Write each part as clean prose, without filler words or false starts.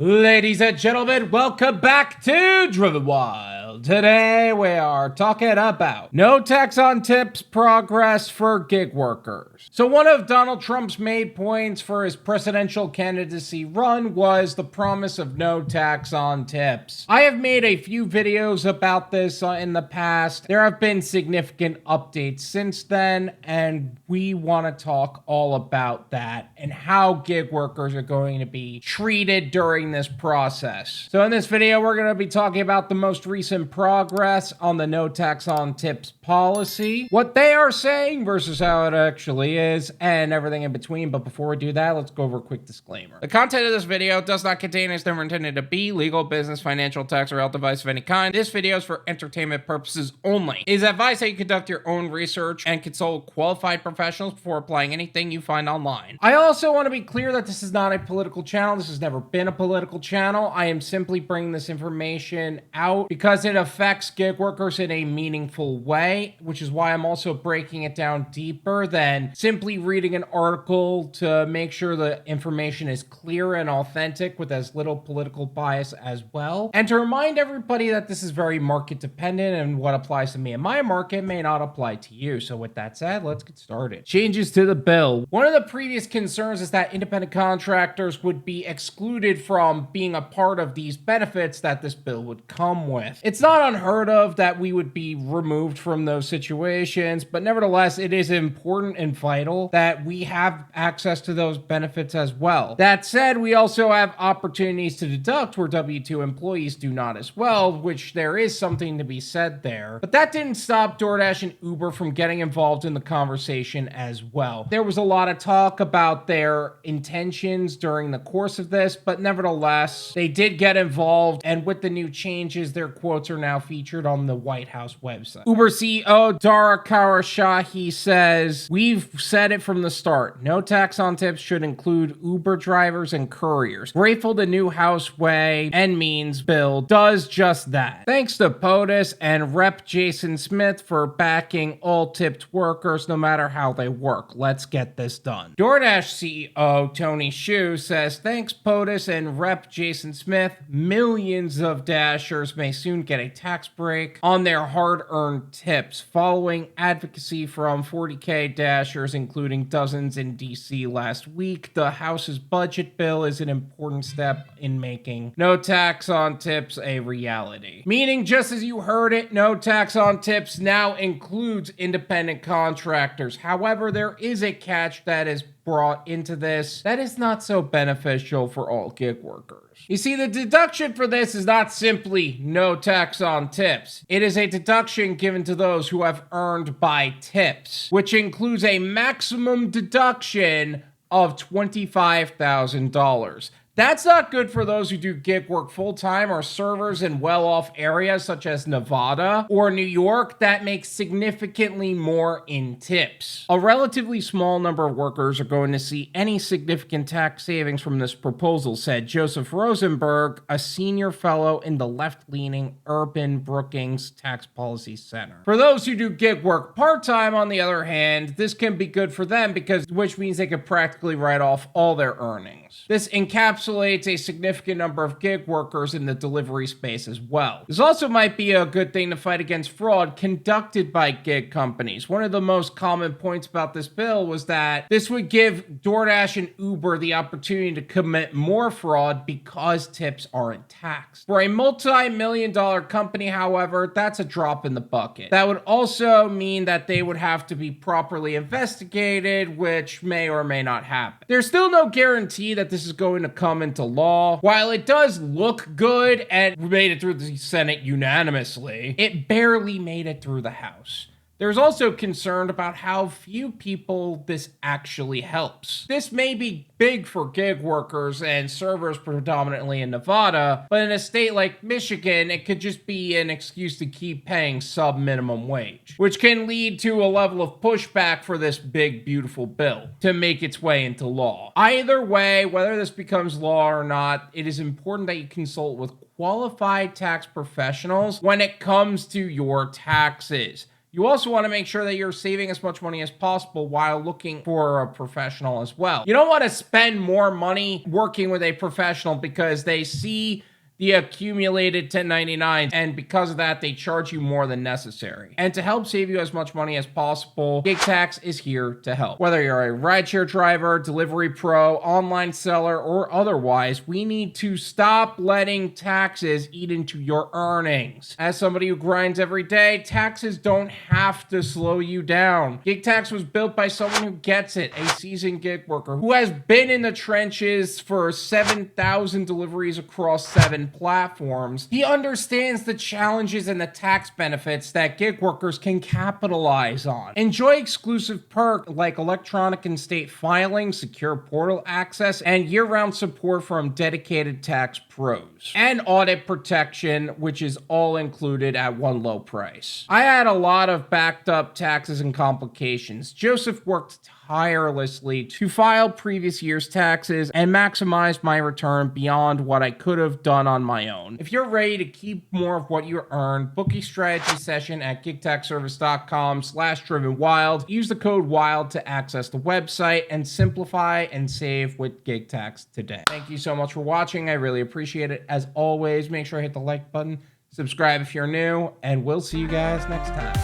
Ladies and gentlemen, welcome back to Driven Wyld. Today we are talking about no tax on tips progress for gig workers. So one of Donald Trump's main points for his presidential candidacy run was the promise of no tax on tips. I have made a few videos about this in the past. There have been significant updates since then, and we want to talk all about that and how gig workers are going to be treated during this process. So in this video, we're going to be talking about the most recent progress on the no tax on tips policy, what they are saying versus how it actually is, and everything in between. But before we do that, let's go over a quick disclaimer. The content of this video does not contain, is never intended to be, legal, business, financial, tax, or health advice of any kind. This video is for entertainment purposes only. It is advised that you conduct your own research and consult qualified professionals before applying anything you find online. I also want to be clear that this is not a political channel. This has never been a political channel. I am simply bringing this information out because it affects gig workers in a meaningful way, which is why I'm also breaking it down deeper than simply reading an article to make sure the information is clear and authentic with as little political bias as well. And to remind everybody that this is very market dependent, and what applies to me in my market may not apply to you. So with that said, let's get started. Changes to the bill. One of the previous concerns is that independent contractors would be excluded from being a part of these benefits that this bill would come with. It's not unheard of that we would be removed from those situations, but nevertheless, it is important and vital that we have access to those benefits as well. That said, we also have opportunities to deduct where W-2 employees do not as well, which there is something to be said there. But that didn't stop Doordash and Uber from getting involved in the conversation as well. There was a lot of talk about their intentions during the course of this, but nevertheless, they did get involved, and with the new changes, their quotes are now featured on the White House website. Uber CEO Dara Khosrowshahi says, "We've said it from the start. No tax on tips should include Uber drivers and couriers. Grateful the new House Way and Means bill does just that. Thanks to POTUS and Rep. Jason Smith for backing all tipped workers no matter how they work. Let's get this done." DoorDash CEO Tony Xu says, "Thanks POTUS and Rep. Jason Smith, millions of Dashers may soon get a tax break on their hard-earned tips following advocacy from 40K Dashers, including dozens in DC last week. The House's budget bill is an important step in making no tax on tips a reality." Meaning, just as you heard it, no tax on tips now includes independent contractors. However, there is a catch that is brought into this that is not so beneficial for all gig workers. You see, the deduction for this is not simply no tax on tips. It is a deduction given to those who have earned by tips, which includes a maximum deduction of $25,000. That's not good for those who do gig work full-time or servers in well-off areas such as Nevada or New York that make significantly more in tips. A relatively small number of workers are going to see any significant tax savings from this proposal, said Joseph Rosenberg, a senior fellow in the left-leaning Urban Brookings Tax Policy Center. For those who do gig work part-time, on the other hand, this can be good for them which means they could practically write off all their earnings. This encapsulates a significant number of gig workers in the delivery space as well. This also might be a good thing to fight against fraud conducted by gig companies. One of the most common points about this bill was that this would give DoorDash and Uber the opportunity to commit more fraud because tips aren't taxed. For a multi-million-dollar company, however, that's a drop in the bucket. That would also mean that they would have to be properly investigated, which may or may not happen. There's still no guarantee that this is going to come into law. While it does look good and made it through the Senate unanimously, it barely made it through the House. There's also concern about how few people this actually helps. This may be big for gig workers and servers predominantly in Nevada, but in a state like Michigan, it could just be an excuse to keep paying sub-minimum wage, which can lead to a level of pushback for this big, beautiful bill to make its way into law. Either way, whether this becomes law or not, it is important that you consult with qualified tax professionals when it comes to your taxes. You also want to make sure that you're saving as much money as possible while looking for a professional as well. You don't want to spend more money working with a professional because they see the accumulated 1099s, and because of that, they charge you more than necessary. And to help save you as much money as possible, GigTax is here to help. Whether you're a rideshare driver, delivery pro, online seller, or otherwise, we need to stop letting taxes eat into your earnings. As somebody who grinds every day, taxes don't have to slow you down. GigTax was built by someone who gets it, a seasoned gig worker who has been in the trenches for 7,000 deliveries across 7 platforms. He understands the challenges and the tax benefits that gig workers can capitalize on. Enjoy exclusive perks like electronic and state filing, secure portal access, and year-round support from dedicated tax pros. And audit protection, which is all included at one low price. I had a lot of backed up taxes and complications. Joseph worked tirelessly to file previous year's taxes and maximize my return beyond what I could have done on my own. If you're ready to keep more of what you earn, book a strategy session at gigtaxservice.com/drivenwyld. Use the code WILD to access the website and simplify and save with GigTax today. Thank you so much for watching. I really appreciate it. As always, make sure to hit the like button, subscribe if you're new, and we'll see you guys next time.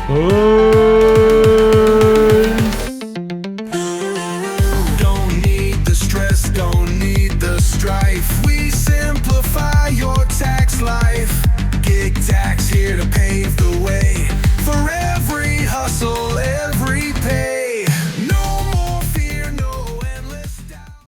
Bye.